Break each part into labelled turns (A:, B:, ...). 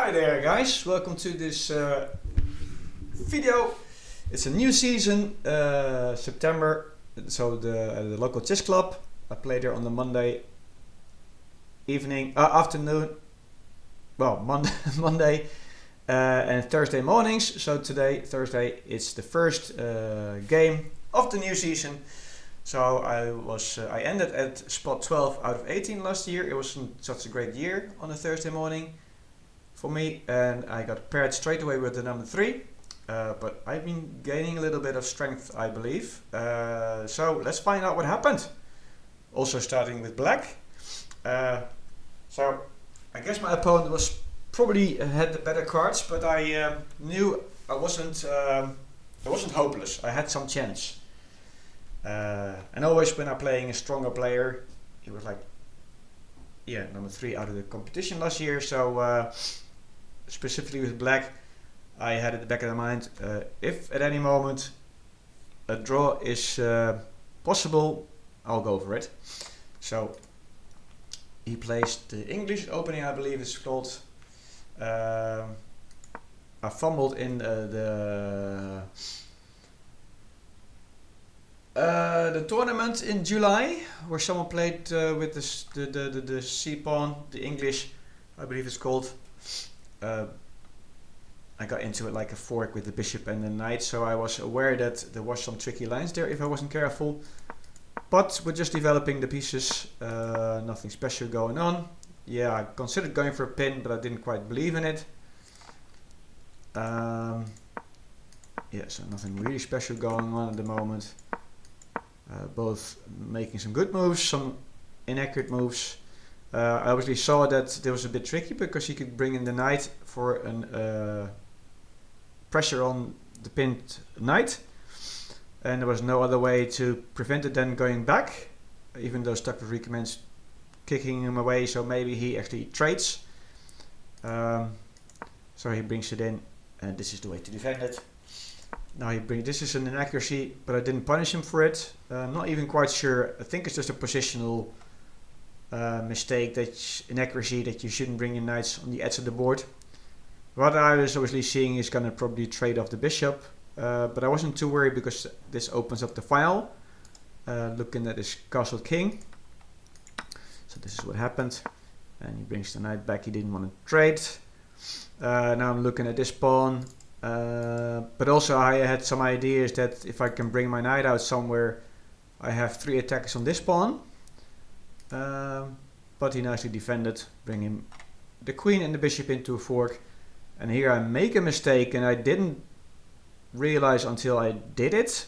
A: Hi there guys, welcome to this video. It's a new season, September, so the local chess club. I played there on the Monday evening, afternoon, well Monday and Thursday mornings. So today, Thursday, it's the first game of the new season. So I ended at spot 12 out of 18 last year. It wasn't such a great year on a Thursday morning for me, and I got paired straight away with the number 3. But I've been gaining a little bit of strength, I believe. So let's find out what happened. Also starting with black. So I guess my opponent was probably had the better cards, but I knew I wasn't hopeless. I had some chance. And always when I'm playing a stronger player, he was like, yeah, number 3 out of the competition last year. So specifically with black, I had at the back of the mind, if at any moment a draw is possible, I'll go for it. So he placed the English opening, I believe it's called. I fumbled in the tournament in July, where someone played with the C pawn, the English, I believe it's called. I got into it like a fork with the bishop and the knight, so I was aware that there was some tricky lines there if I wasn't careful. But we're just developing the pieces, nothing special going on. Yeah, I considered going for a pin, but I didn't quite believe in it. Yeah, so nothing really special going on at the moment. Both making some good moves, some inaccurate moves. I obviously saw that there was a bit tricky because he could bring in the knight for an pressure on the pinned knight, and there was no other way to prevent it than going back, even though Stockfish recommends kicking him away, so maybe he actually trades. So he brings it in, and this is the way to defend it. Now this is an inaccuracy, but I didn't punish him for it. I'm not even quite sure. I think it's just a positional mistake, inaccuracy, that you shouldn't bring your knights on the edge of the board. What I was obviously seeing is gonna probably trade off the bishop, but I wasn't too worried because this opens up the file. Looking at his castle king. So this is what happened, and he brings the knight back. He didn't want to trade. Now I'm looking at this pawn. But also I had some ideas that if I can bring my knight out somewhere, I have 3 attacks on this pawn. But he nicely defended, bringing the queen and the bishop into a fork. And here I make a mistake, and I didn't realize until I did it.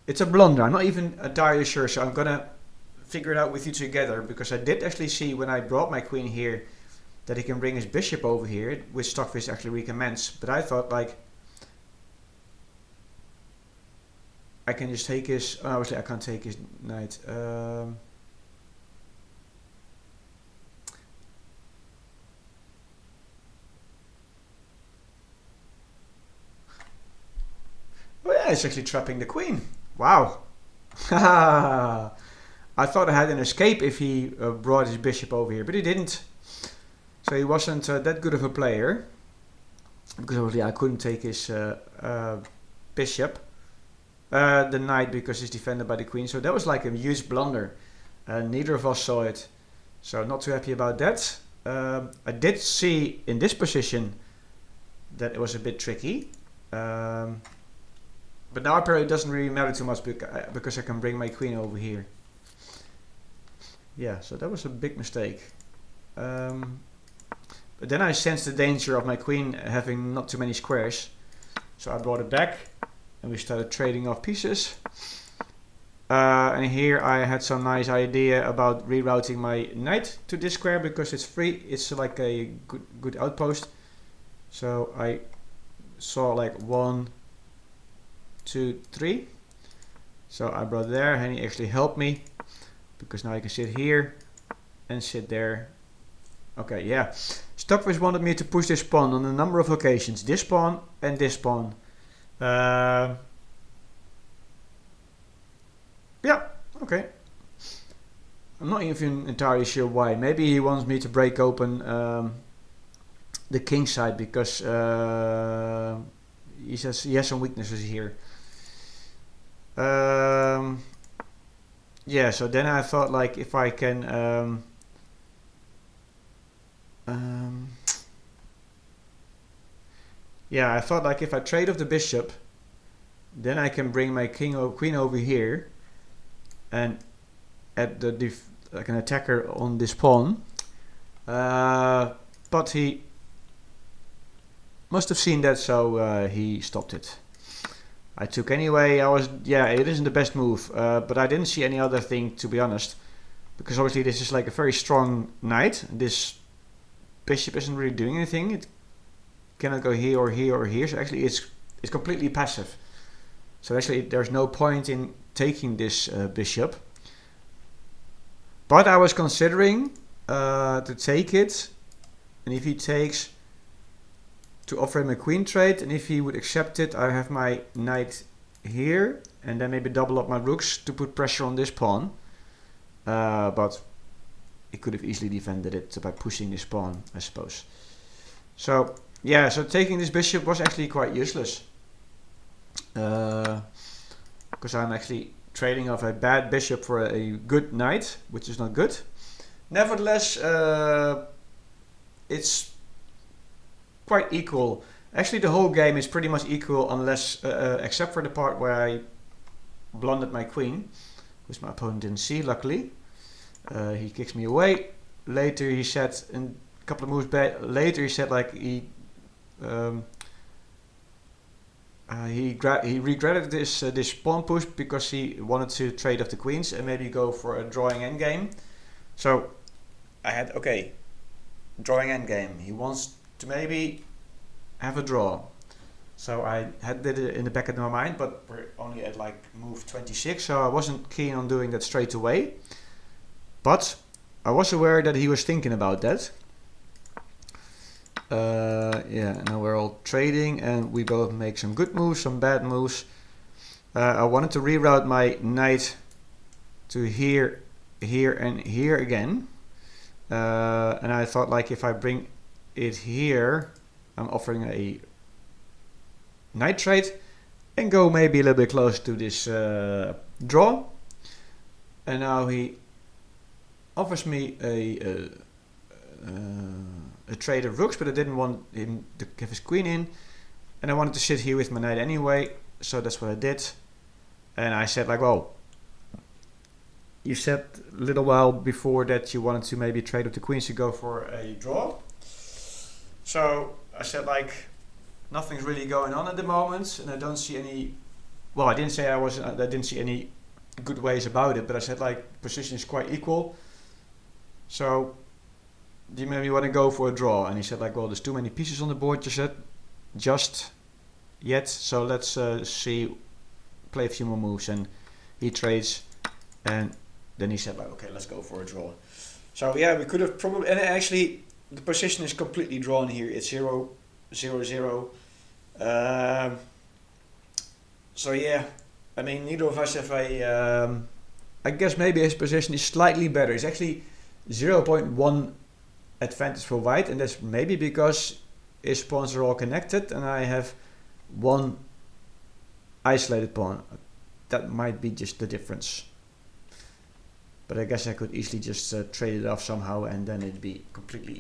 A: It's a blunder. I'm not even entirely sure, so I'm gonna figure it out with you together, because I did actually see when I brought my queen here that he can bring his bishop over here, which Stockfish actually recommends. But I thought, like, I can just take his, obviously I can't take his knight. Oh yeah, it's actually trapping the queen. Wow. I thought I had an escape if he brought his bishop over here, but he didn't. So he wasn't that good of a player, because obviously I couldn't take his bishop, the knight, because he's defended by the queen. So that was like a huge blunder. Neither of us saw it, so not too happy about that. I did see in this position that it was a bit tricky, but now apparently it doesn't really matter too much because I can bring my queen over here. Yeah, so that was a big mistake. But then I sensed the danger of my queen having not too many squares. So I brought it back and we started trading off pieces. And here I had some nice idea about rerouting my knight to this square because it's free. It's like a good outpost. So I saw like 1, 2, 3. So I brought there, and he actually helped me because now I can sit here and sit there. Okay, yeah. Stockfish wanted me to push this pawn on a number of occasions. This pawn and this pawn. Yeah, okay. I'm not even entirely sure why. Maybe he wants me to break open the king side because he says he has some weaknesses here. Yeah, so then I thought like if I can yeah, I thought like if I trade off the bishop, then I can bring my queen over here and add the like an attacker on this pawn. But he must have seen that, so he stopped it. I took anyway. It isn't the best move, but I didn't see any other thing, to be honest, because obviously this is like a very strong knight. This bishop isn't really doing anything. It cannot go here or here or here, so actually it's completely passive. So actually there's no point in taking this bishop. But I was considering to take it, and if he takes, to offer him a queen trade, and if he would accept it, I have my knight here, and then maybe double up my rooks to put pressure on this pawn. But he could have easily defended it by pushing this pawn, I suppose. So yeah, so taking this bishop was actually quite useless, because I'm actually trading off a bad bishop for a good knight, which is not good. Nevertheless, it's quite equal. Actually, the whole game is pretty much equal, unless except for the part where I blundered my queen, which my opponent didn't see, luckily. He kicks me away. Later he said, a couple of moves back, later he said like he regretted this pawn push because he wanted to trade off the queens and maybe go for a drawing endgame. So I had, okay, drawing endgame. He wants to maybe have a draw. So I had it in the back of my mind, but we're only at like move 26, so I wasn't keen on doing that straight away. But I was aware that he was thinking about that. Yeah, now we're all trading and we both make some good moves, some bad moves. I wanted to reroute my knight to here, here and here again. And I thought like if I bring it here, I'm offering a knight trade and go maybe a little bit close to this draw. And now he offers me a trade of rooks, but I didn't want him to give his queen in, and I wanted to sit here with my knight anyway, so that's what I did. And I said like, well, you said a little while before that you wanted to maybe trade with the queens to go for a draw. So I said like, nothing's really going on at the moment, and I don't see any, well, I didn't say I didn't see any good ways about it, but I said like, position is quite equal, so do you maybe want to go for a draw? And he said like, well, there's too many pieces on the board just yet, so let's play a few more moves. And he trades, and then he said like, okay, let's go for a draw. So yeah, we could have probably, and actually the position is completely drawn here. It's 0-0-0. So yeah, I mean, neither of us have a, I guess maybe his position is slightly better. It's actually 0.1 advantage for white, and that's maybe because his pawns are all connected and I have one isolated pawn. That might be just the difference, but I guess I could easily just trade it off somehow and then it'd be completely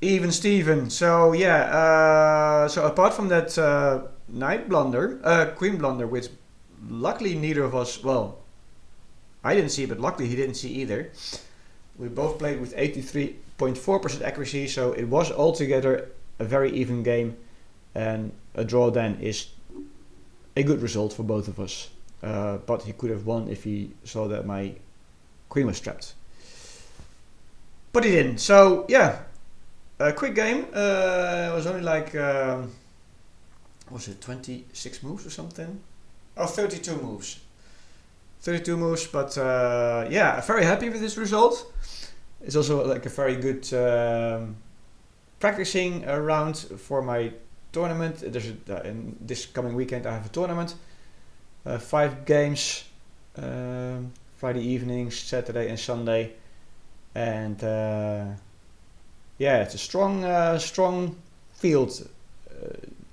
A: even Steven. So yeah, so apart from that knight blunder, queen blunder, which luckily neither of us, well, I didn't see, but luckily he didn't see either. We both played with 83.4% accuracy, so it was altogether a very even game, and a draw then is a good result for both of us. But he could have won if he saw that my queen was trapped. But he didn't. So yeah, a quick game. It was only like, was it 26 moves or something? Oh, 32 moves. 32 moves, but yeah, I'm very happy with this result. It's also like a very good practicing round for my tournament. There's in this coming weekend I have a tournament, 5 games, Friday evenings, Saturday and Sunday, and yeah, it's a strong field,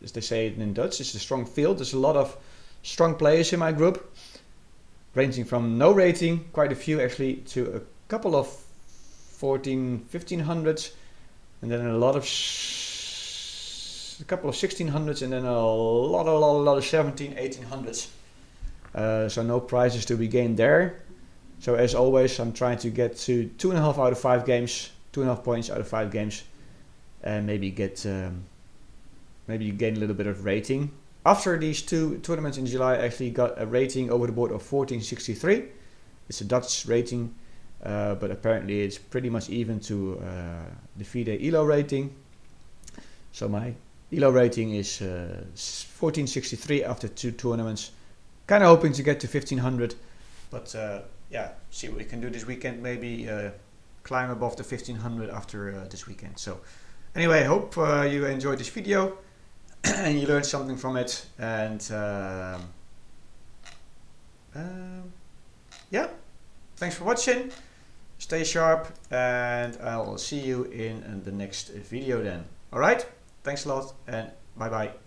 A: as they say it in Dutch. It's a strong field. There's a lot of strong players in my group, ranging from no rating, quite a few actually, to a couple of 1500s, and then a couple of 1600s, and then a lot of 1800s. So no prizes to be gained there. So as always, I'm trying to get to 2.5 out of 5 games, 2.5 points out of 5 games, and maybe gain a little bit of rating. After these 2 tournaments in July, I actually got a rating over the board of 1463. It's a Dutch rating, but apparently it's pretty much even to the FIDE ELO rating. So my ELO rating is 1463 after 2 tournaments. Kind of hoping to get to 1500, but yeah, see what we can do this weekend. Maybe climb above the 1500 after this weekend. So anyway, hope you enjoyed this video and you learned something from it. And yeah, thanks for watching. Stay sharp, and I'll see you in the next video then. All right, thanks a lot, and bye bye.